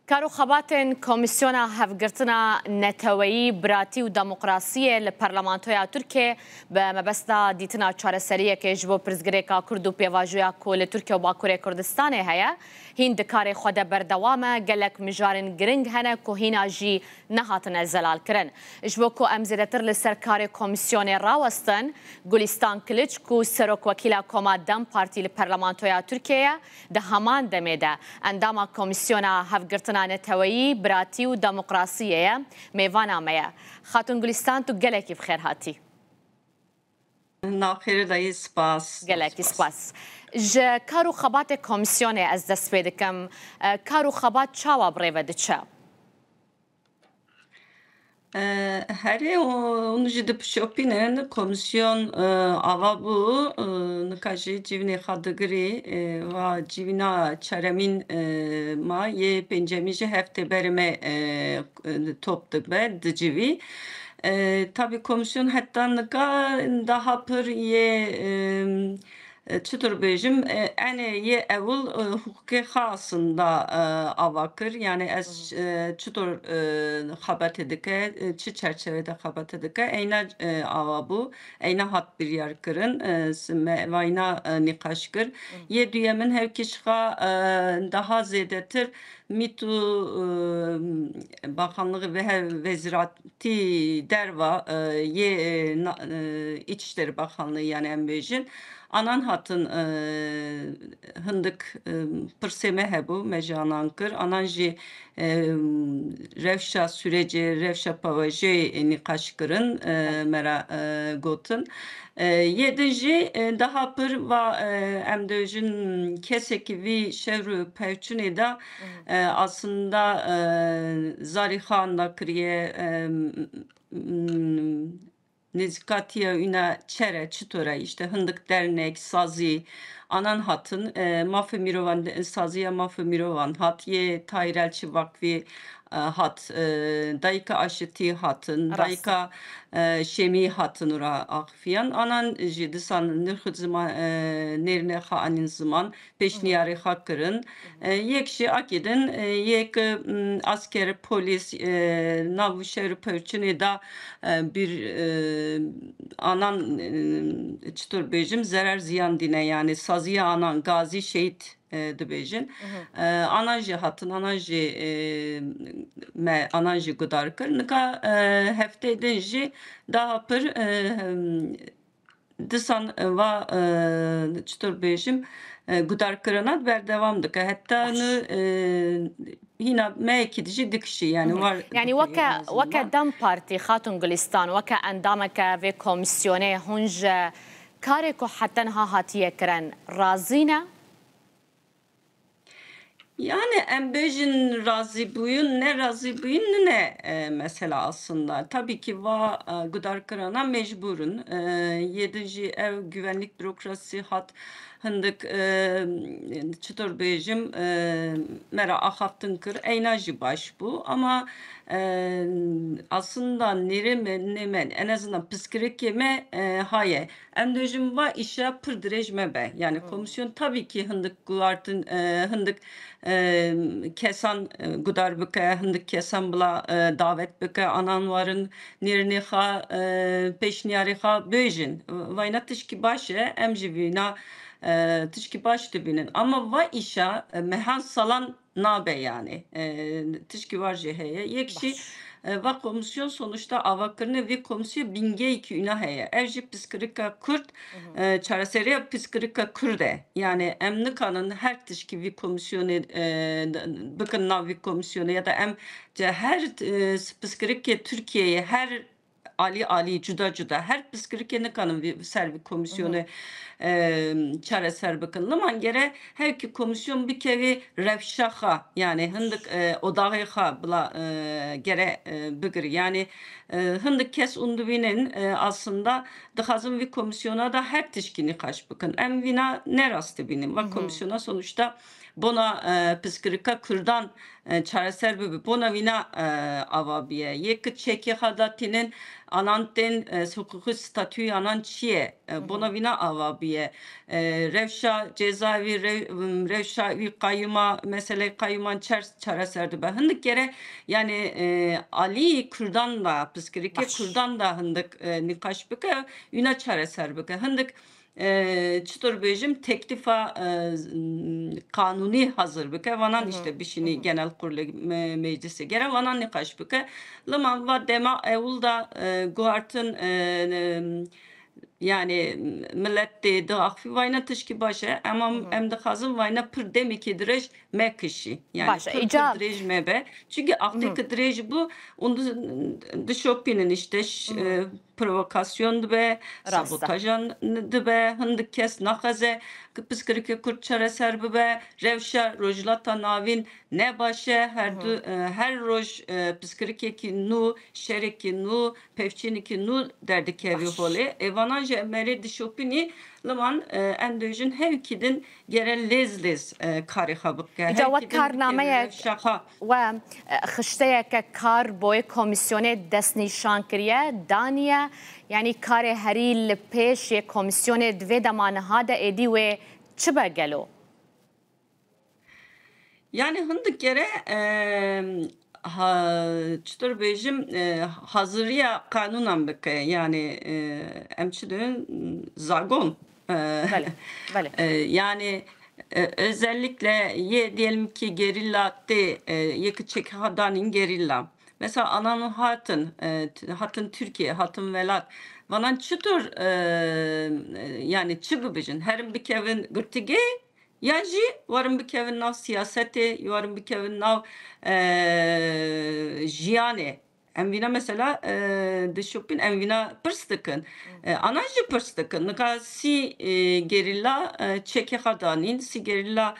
کارو خباتن کمیسیونا هفگرتنا نتویی براتی و دموکراسی لپارلمانتویا ترکیه به مبستا دیتنا چارەسەریە که جبو پرزگریکا کرد و پیواجویا کل ترکیه و باکوری کردستان هیا هین دکار خود بردوامه گلک مجارن گرنگ هنه که هینا جی نهاتن زلال کرن جبو که امزیدتر لسر کار کمیسیون راوستن گلستان کلیچ که سروک وکیلا کما دم پارتی لپارلمانتویا ترکیه ده همان دمیده انداما کمیسیونا هفگرتنا نتویی براتی و دموکراسیه میوانا میا خاتون گلستان تو گلکی بخیر هاتی ناخیر دایی سپاس گلکی سپاس ج کارو خبات کمیسیون از دست پیدکم کارو خبات چاوا بریو دچه هری اون جدی پشوپینن کمیسیون آوا بو نکاجی جیونی خادگری و جیونا چرمین ما یه پنجمیجی هفته برime toptuk be dicivi. Tabii komisyon hatta daha pır ye çıtır bejim ene ye evul hukuki khasında avakır yani ez çıtır habat edike çi çerçevede habat edike eyna ava bu eyna hat bir yer kırın vayna nikaşkır ye düyemin hevkişka daha zedetir MİTU Bakanlığı ve Vezirati derva ye İçişleri Bakanlığı yani embejin anan hatın hındık pırseme hebu mejanankır ananji revşa süreci revşa pavajı nikaşkırın mera gotun yedinci daha pır va emdöjün keseki vi şevru pevçüne de aslında Zarihan kriye Nezikatiye üna çere çıtora işte hındık dernek sazi anan hatın Mafı Mirovan saziya Mafı Mirovan hat ye Tayrelçi Vakfi hat dayka aşiti hatın dayka şemi hatın ura akfiyan anan jidisan nırhı zaman nerine ha anin zaman peşniyari hakkırın yekşi akidin yek asker polis navşer pörçüne da bir anan çıtır bejim zarar ziyan dine yani saziya anan gazi şehit dibêjin anajî hatin anajî gudar kir nika heftê din jî daha pir disan va çitor bêjim gudarkirina berdevam dike heta hîna meyekî dijî dikişî yani var yani weke dem partî xatun Gulistan weke endameke vê komisyonê hûn ji karê ku hetenha hatiye kirin razî ne yani embejin razı buyun ne razı buyun ne mesela aslında tabii ki va gudar kırana mecburun yedinci ev güvenlik bürokrasi hat hındık çıtır bejim mera ahaftın kır eynaji baş bu ama aslında nemen en azından psikolojik yeme haye endojim va işe pırdırejme be yani komisyon tabii ki hındık guartın hındık kesan gudar bıka hındık kesan bula davet bıka anan varın nirni ha peşniyari ha böjin vayna tışki başı emjivina tışki baş dibinin ama va işe mehan salan nabe yani tışki var jeheye yekşi va komisyon sonuçta avakırını ve komisyon binge iki ünaheye evji psikrika kurt çareseriya psikrika kurde yani emnikanın her tışki vi komisyonu bakın navi komisyonu ya da her psikrike Türkiye'ye her Ali cuda her psikrike kanın bir servi komisyonu çareser bakın laman gere her ki komisyon bir kere revşaha yani hındık odağı bula gere bıgır yani hındık kes unduvinin aslında dıhazın bir komisyona da her tişkini kaç bakın em vina ne rastı benim va komisyona sonuçta bona pıskrika Kürdan çareser bibi bona vina avabiye yek çeki hadatinin ananten hukuku statüyü anan çiye bona vina avabiye revşa cezaevi revşa kayyuma mesele kayyuman çareserdi be hındık kere yani Ali Kürdan da pıskrike باش Kürdan da hındık nikaş bike üna çareser bike hındık çıtır bejim teklifa kanuni hazır bike vanan işte bişini genel kurulu meclisi gere vanan nikaş bike lama va dema evulda guartın yani millet de akfi vayna tışki başa ama em de hazım vayna pır demiki direj me kişi yani باشه pır اینجا direj mebe çünkü aktaki direj bu onu dışopinin işte provokasyon be راسته sabotajan be hındık kes nakaze pısırıke kurt çare serbi be revşa rojlata navin ne başa her roj pısırıke ki nu şereki nu pevçini ki nu derdi kevi باش hole evanaj meri dışopini Liman endojin hevkidin gere lez kari habıkke اینجا وەک hevkidin کارنامەیەک şaka و خشتەیەکە کار بۆی کۆمیسیۆنێ دەستنیشان کردە دانیە یعنی کارێ هەری لە پێش یە کۆمیسیۆنێ دوێ دەمانەهادە ئێدی وێ چ بەگەلۆ yani hındık kere çıtır bejim hazırıya kanunan bike yani emçidin zagon بله بله yani özellikle diyelim ki gerilla de yakı çek hadanin gerilla mesela ananın hatın Türkiye hatın velat vanan çıtır yani çıgıbıcın herin bir kevin gırtıge Yaji varım bir kevin nav siyaseti, varım bir kevin nav jiyane. Emvina mesela dışopin emvina pırstıkın. Anajı pırstıkın. Nika si gerilla çeke hadanin, si gerilla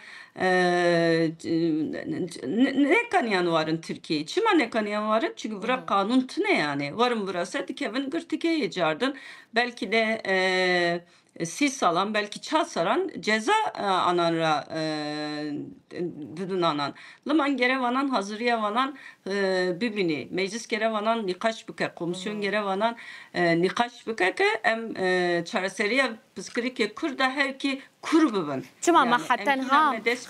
ne kanyan varın Türkiye? Çima ne kanyan varın? Çünkü bırak kanun tine yani. Varım burası kevin gırtike yecardın. Belki de sis salan belki çal saran ceza ananra düdün anan. Liman gere vanan hazırıya vanan bibini meclis gere vanan nikaş büke komisyon gere vanan nikaş büke ke em çareseriye pıskrike kurda her ki kurbubun. چما ما حتنها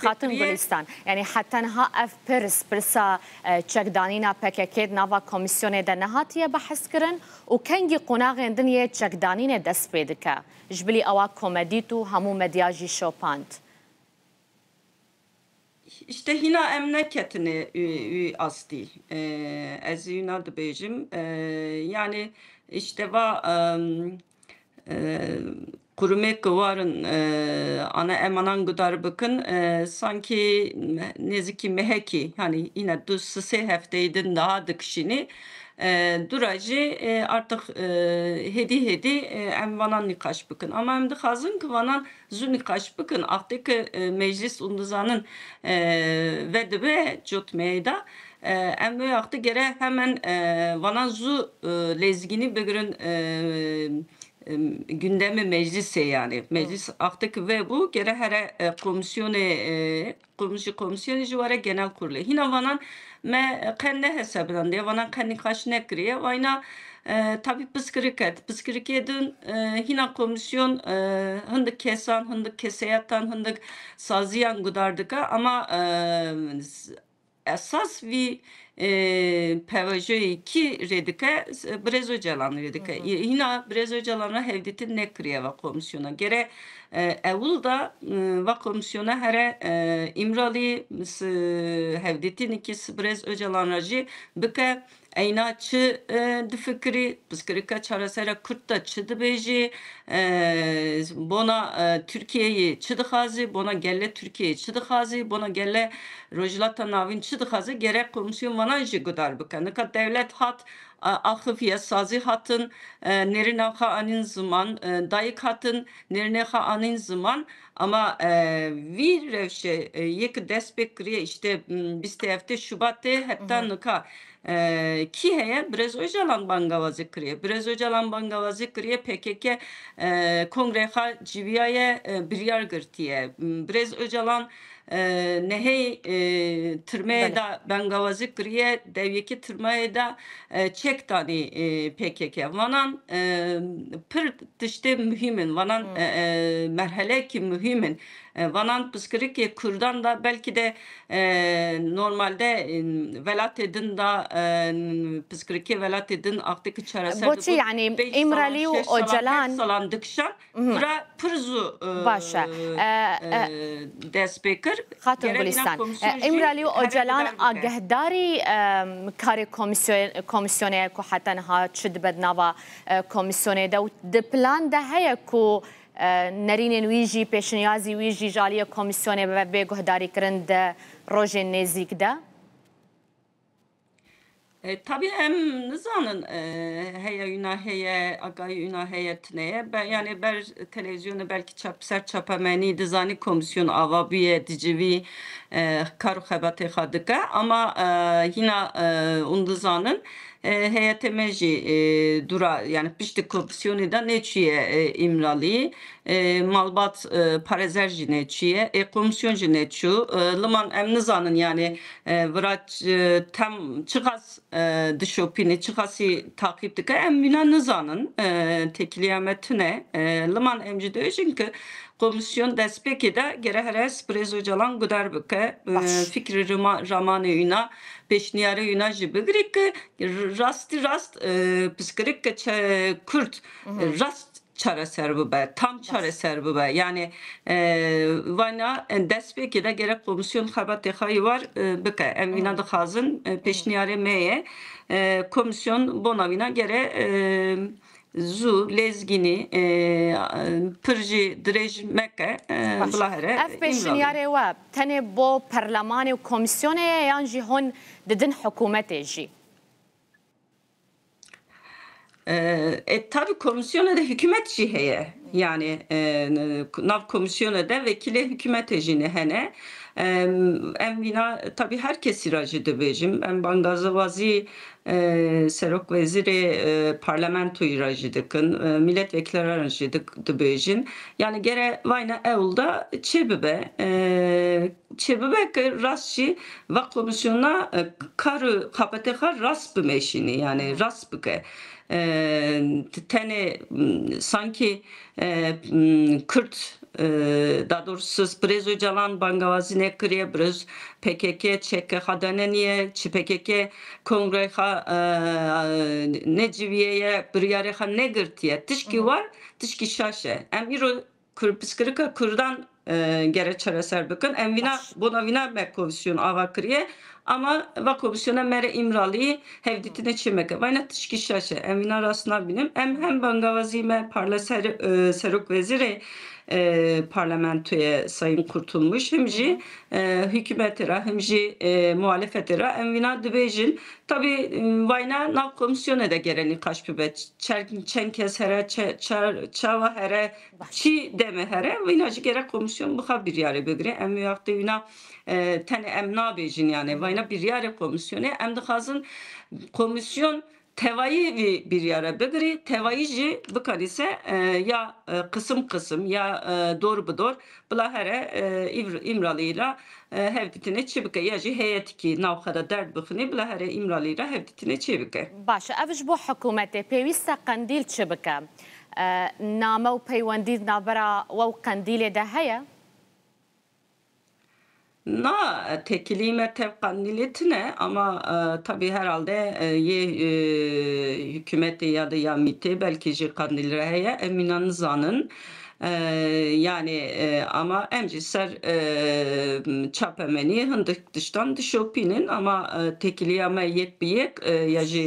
خاتم گلستان یعنی حتنها اف پرسا چکدانینا پککید نوا کمیسیون ده نهاتیه بحث کرن و کنگی قناغین دنیا چکدانین دست پیدکه جبلی اوا کومدیتو همو مدیاجی شوپاند İşte hina emneketini asti. Ez yuna da bejim. Yani işte kurumek varın ana emanan gıdar bakın sanki neziki meheki hani yine düssüse hefteydin daha dıkşini duracı artık hedi emvanan nikaş bakın ama hem de hazın ki vanan zu nikaş bakın aktaki meclis unduzanın vedbe jot meyda em böyle aktı gere hemen vanan zu lezgini bugün gündemi meclise yani meclis aktık ve bu gere here komisyonu jivare genel kurulu hina vanan me kenne hesabından diye vanan kenni kaç ne kriye vayna tabi pıskırıkedin hina komisyon hındık kesan hındık keseyatan hındık saziyan gudardıka ama esas bir pevajoyi ki redike brezo calan redike yine brezo calana hevdetin ne kriyeva komisyona gere evul va komisyona here imrali hevdetin ikisi brez öcalan racı bike Eyna çı de fikri, pıskrika çarasera Kürt'ta çıdı beji, bona Türkiye'yi çıdı hazi, bona gelle Türkiye'yi çıdı hazi, bona gelle Rojlata Navin çıdı hazi, gerek komisyon vana jigudar bika. Nika devlet hat, ahıfiye sazi hatın, nerine ha anin zaman, dayık hatın, nerine ha anin zaman, ama bir revşe, yek despek kriye işte biz tefte Şubat'te hatta nika, ki heye Brez Öcalan bangavazı kriye. Brez Öcalan bangavazı kriye PKK kongreha civiyaye biryar gırtiye. Brez Öcalan nehey tırmaya بله da bengavazi kriye devyeki tırmaya da çek tani PKK. Vanan pır dışta mühimin. Vanan merhale ki mühimin. Vanan pıskırık Kürdan da belki de normalde velat edin da pıskırık velat edin aktık çareser بۆچی bu یعنی 5 salan ئیمرالی و 6 salan 7 ئۆجەلان salan dıkşan vra pırzu باشە despêkir خاتون gerek inan گولیستان komisyon jî ئیمرالی و here ئۆجەلان guder bike. ئاگەهداری کاری کۆمیسیۆنەیە کو حتەنها چ دبەت ناوە کۆمیسیۆنێدا و دپلاندا هەیە کو نەرینên wî jî pêşniyazî wî jî ji aliyê komîsyonê bê guhdarîkirin de rojên nêzik de Tabii hem nizanın heye yuna heye agay yuna heyetine ben yani ber televizyonu belki ser çapameni dizani komisyon avabiye dicivi karu xebate xadika ama yine undizanın heyete meji dura yani pişti komisyonu da neçiye imrali malbat parezerji neçiye komisyonji neçu liman emnizanın yani vraç tam çıkas dışopini çıkası takip dike emvina nizanın tekliyametine liman emci de çünkü komisyon despeki de gere heres prezocalan gudar bike fikri ramanı yuna peşniyarı yuna jibi grik rast psikrik Kürt rast çareser bu be tam çareser bu be yani vana despeki de gerek komisyon habat dehayi var bike emvina da hazın peşniyarı meye komisyon bonavina gere zu lezgini pırji direj meke blahere ev pêşniyarê we tenê bo perlemanê û komîsyonê yan jî hûn didin hikûmetê jî tabii komisyona da hükümet jiheye yani nav komisyona da vekile hükümet ejine hene emvina tabii herkes iracı debejim em bangazavazi serok veziri parlamento iracı dıkın milletvekilleri aracı debejin yani gere vayna evulda çebibe rastçı ve komisyona karı kapateka rast bimeşini yani rast bike tane sanki Kürt daha doğrusu Brezo Calan Bangavazine kriye Brez PKK çeke hadaneniye çi PKK kongre ne civiyeye briyare ha ne gırtiye tişki var tişki şaşe emiro Kırpıskırıka Kürdan gere çareser bakın emvina bonavina me komisyon ava kriye ama va komisyona mere imrali hevditine çimeke vayna tişki şaşe emvina rasına binim hem bangavazime parla serok veziri parlamentoya sayın kurtulmuş hemci hükümetera hemci muhalefetera emvina dibejin tabi vayna nav komisyona da gereni kaşpibe çenkes here çava here çi deme here vinacı gerek komisyon bu bir yere begre emviyakta vina tane emna bejin yani vayna bir yere komisyonu em de hazın komisyon tevayi bir yere begri tevayici bıkar ise ya kısım ya doğru bu doğru bula here imralıyla hevditine çibike yaji heyet ki navxada dert bıxını bula here imralıyla hevditine çibike. Başa ev ji bo hikûmetê pêwîst e qendîl çi bike name û peywendî navbera we û qendîlê de heye Na tekilime tevkanniletine ama tabii herhalde hükümeti ya da ya MİT'i belki kandilreheye eminanızanın yani ama emciser çapemeni hındık dıştan dışopinin ama tekiliyeme yetbiyek yacı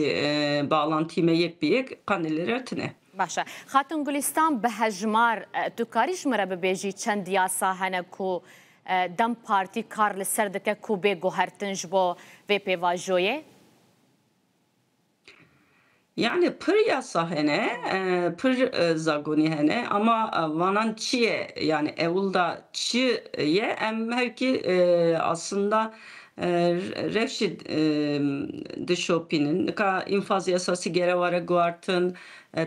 bağlantime yetbiyek kandilretine. Başa Xatun Gulistan bi hejmar tu karî ji me re bibêjî çend yasa hene ku dem partî kar li ser dike ku bê guhertin ji bo vê pêvajoyê? Yani pır yasa hene, pır zagoni hene ama vanan çiye yani evulda çiye em hevki aslında Revşid dışopinin ka infaz yasası gere vare guartın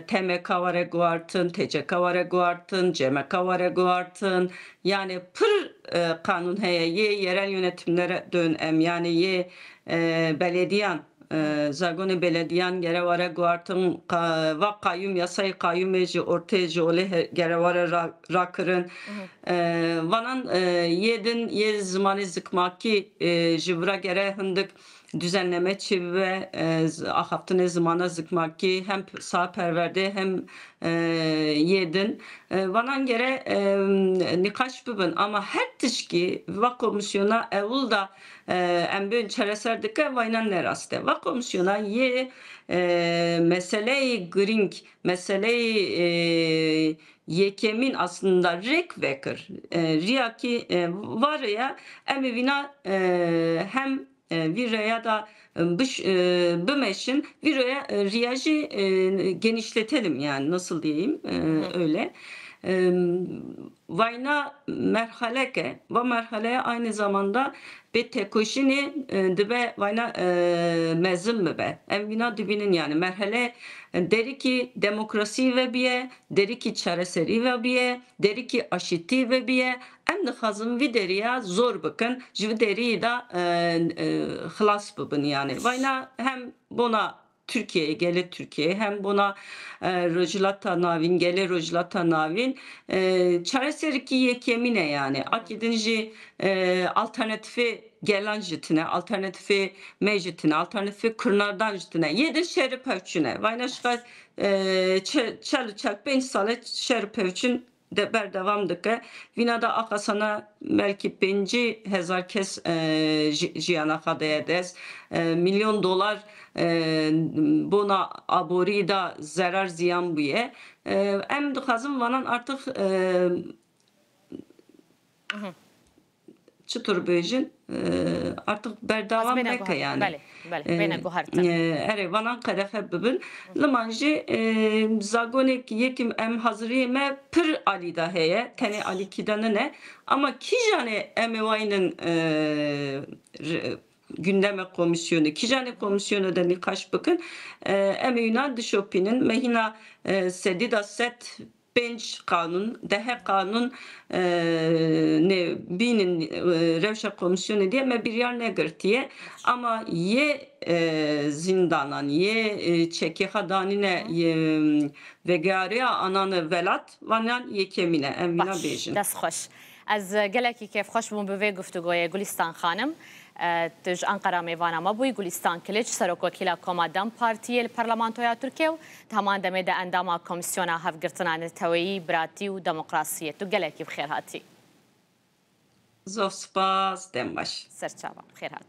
TMK vare guartın TCK vare guartın CMK vare guartın yani pır kanun heye ye yerel yönetimlere dön em yani ye belediyan zagone belediyan gerevare guartın va kayyum yasayı kayyum eci ortaya ole gerevare rakırın vanan ye zamanı zıkmaki jibra gere hındık düzenleme çive ahaftın zamana zıkmaki hem sağ perverde hem yedin vanan gere nikaş bibin ama her tişki va komisyona evul da embün çereserdike vaynan neraste va komisyona ye meseleyi gring meseleyi yekemin aslında rek vekir riyaki var ya emivina hem viraya da bümeşin viraya riyajı genişletelim yani nasıl diyeyim öyle. Vayna merhaleke ve merhaleye aynı zamanda bir tekoşini dibe vayna mezim mi be evvina dibinin yani merhale deri ki demokrasi ve biye deri ki çareseri ve biye deri ki aşiti ve biye em dixazim vî deriya zor bikin ji vî deriyê de xilas bibin yani vayna hem bona Türkiye'ye gele Türkiye hem buna rojilata navin gele rojilata navin çareseriki yekemine yani akidinci alternatifi gelen jitine alternatifi mecitine alternatifi kırnardan jitine yedi şerif pevçüne vaynaşka çalı çak 5 sale şerif pevçün de berdevam dike vinada akasana belki 5,000 kes jiyana kadeye des milyon dolar buna abori da zarar ziyan buye em dixazim vanan artık çıtır bejin artık berdavam beke yani. Ere vanan kadefe bibin. Limanji zagonek yekim em hazıriyeme pır ali da heye. Tene ali kidanı ne? Ama kijane emevayının gündeme komisyonu, kijane komisyonu da nikaş bakın. Emeyuna dışopinin mehina sedida set bench kanun, dehe kanun ne binin revşa komisyonu diye me bir yer ne gırtiye ama ye zindanan ye çeki hadanine vegariya ananı velat vanan yekemine emvina bejin. دست خوش از گلکی که خوش بون به گفتگوی گلیستان خانم تج انقره میوانه ما بوی گلیستان کلیچ سرک وکیل کمادم پارتی الپارلمانتویا ترکیه و تمام دمه ده اندام کمیسیون هفگرتنا نتویی براتی و دموکراسیه تو گلکی بخیر هاتی زوف سپاس دم باش سرچاوا بخیر هاتی